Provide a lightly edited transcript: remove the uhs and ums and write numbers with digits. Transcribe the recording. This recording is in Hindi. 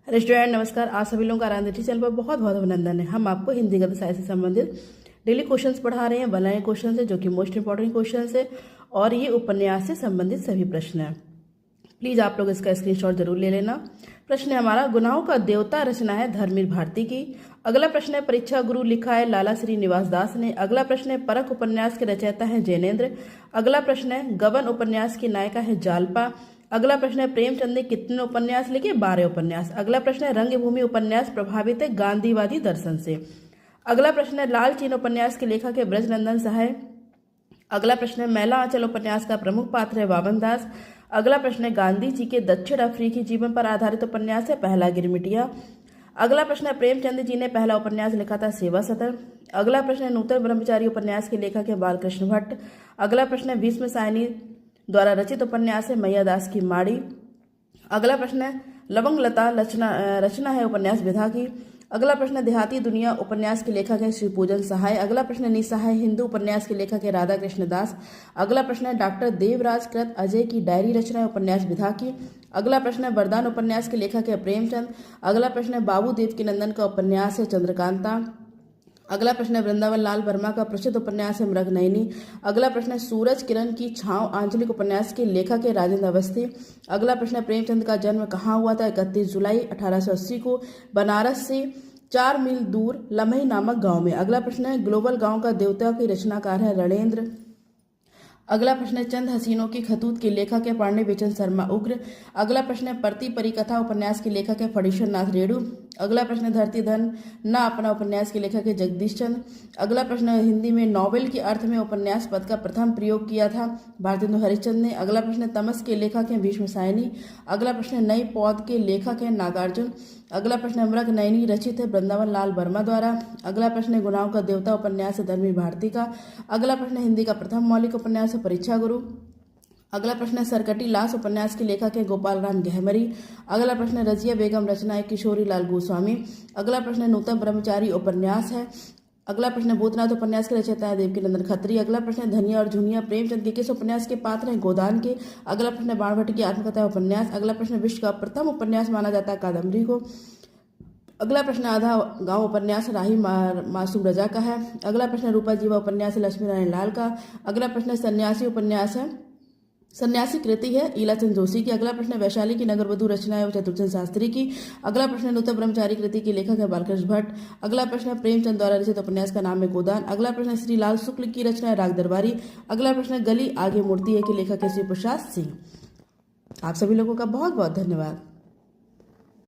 हेलो स्टूडेंट, नमस्कार। आप सभी लोगों का आराधना चैनल पर बहुत बहुत अभिनंदन है। हम आपको हिंदी गद्य साहित्य से संबंधित डेली क्वेश्चंस पढ़ा रहे हैं। बनाए क्वेश्चन है जो कि मोस्ट इंपॉर्टेंट क्वेश्चन है और ये उपन्यास से संबंधित सभी प्रश्न हैं। प्लीज आप लोग इसका स्क्रीनशॉट जरूर ले लेना। प्रश्न है हमारा, गुनाहों का देवता रचना है धर्मवीर भारती की। अगला प्रश्न है, परीक्षा गुरु लिखा है लाला श्रीनिवास दास ने। अगला प्रश्न है, परख उपन्यास के रचयिता है जैनेन्द्र। अगला प्रश्न है, गबन उपन्यास की नायिका है जालपा। अगला प्रश्न है, प्रेमचंद ने कितने उपन्यास लिखे? 12 उपन्यास। अगला प्रश्न है, रंगभूमि उपन्यास प्रभावित है गांधीवादी दर्शन से। अगला प्रश्न है, लाल चीन उपन्यास के लेखक है ब्रजनंदन सहाय। अगला प्रश्न है, मैला आंचल उपन्यास का प्रमुख पात्र है वामन दास। अगला प्रश्न है, गांधी जी के दक्षिण अफ्रीकी जीवन पर आधारित उपन्यास है पहला गिरमिटिया। अगला प्रश्न है, प्रेमचंद जी ने पहला उपन्यास लिखा था सेवा सदन। अगला प्रश्न है, नूतन ब्रह्मचारी उपन्यास के लेखक है बालकृष्ण भट्ट। अगला प्रश्न है, भीष्म सायनी द्वारा रचित उपन्यास है मैयादास की माड़ी। अगला प्रश्न है, लवंग लता रचना है उपन्यास विधा की। अगला प्रश्न है, देहाती दुनिया उपन्यास के लेखक है श्री पूजन सहाय। अगला प्रश्न है, निसहाय हिंदू उपन्यास के लेखक है राधा कृष्ण दास। अगला प्रश्न है, डॉक्टर देवराज कृत अजय की डायरी रचना है उपन्यास विधा की। अगला प्रश्न है, वरदान उपन्यास के लेखक है प्रेमचंद। अगला प्रश्न है, बाबू देवकीनंदन का उपन्यास है चंद्रकांता। अगला प्रश्न है, वृंदावन लाल वर्मा का प्रसिद्ध उपन्यास है मृगनयनी। अगला प्रश्न है, सूरज किरण की छांव आंचलिक उपन्यास के लेखक है राजेंद्र अवस्थी। अगला प्रश्न है, प्रेमचंद का जन्म कहाँ हुआ था? 31 जुलाई 1880 को बनारस से 4 मील दूर लमही नामक गांव में। अगला प्रश्न है, ग्लोबल गांव का देवता की रचनाकार है रणेंद्र। अगला प्रश्न है, चंद हसीनों की खतूत के लेखक है पांडे बेचन शर्मा उग्र। अगला प्रश्न है, प्रति परिकथा उपन्यास के लेखक है फणीश्वर नाथ रेणु। अगला प्रश्न है, धरती धन न अपना उपन्यास के लेखक है जगदीश चंद्र। अगला प्रश्न है, हिंदी में नॉवेल के अर्थ में उपन्यास पद का प्रथम प्रयोग किया था भारतेंदु हरिश्चंद्र ने। अगला प्रश्न है, तमस के लेखक है भीष्म सायनी। अगला प्रश्न है, नई पौध के लेखक है नागार्जुन। अगला प्रश्न है, मृगनयनी रचित है वृंदावन लाल वर्मा द्वारा। अगला प्रश्न है, गुनाहों का देवता उपन्यास है धर्मवीर भारती का। अगला प्रश्न है, हिंदी का प्रथम मौलिक उपन्यास है परीक्षा गुरु। अगला प्रश्न है, सरकटी लाश उपन्यास के लेखक है गोपाल राम गहमरी। अगला प्रश्न है, रजिया बेगम रचना है किशोरी लाल गोस्वामी। अगला प्रश्न है, नूतन ब्रह्मचारी उपन्यास है। अगला प्रश्न है, भूतनाथ उपन्यास के रचयिता है देवकीनंदन खत्री। अगला प्रश्न है, धनिया और झुनिया प्रेमचंद के किस उपन्यास के पात्र हैं? गोदान के। अगला प्रश्न है, बाणभट्ट की आत्मकथा उपन्यास। अगला प्रश्न है, विश्व का प्रथम उपन्यास माना जाता है कादम्बरी को। अगला प्रश्न, आधा गांव उपन्यास राही मासूम रजा का है। अगला प्रश्न, रूपा जीवा उपन्यास लक्ष्मी नारायण लाल का। अगला प्रश्न, सन्यासी उपन्यास है सन्यासी कृति है ईलाचंद जोशी की। अगला प्रश्न, वैशाली की नगरवधु रचना है चतुर्चंद शास्त्री की। अगला प्रश्न, नूतन ब्रह्मचारी कृति के लेखक है बालकृष्ण भट्ट। अगला प्रश्न, प्रेमचंद द्वारा रचित उपन्यास का नाम है गोदान। अगला प्रश्न, श्री लाल शुक्ल की रचना है राग दरबारी। अगला प्रश्न, गली आगे मूर्ति है के लेखक है श्री प्रसाद सिंह। आप सभी लोगों का बहुत बहुत धन्यवाद।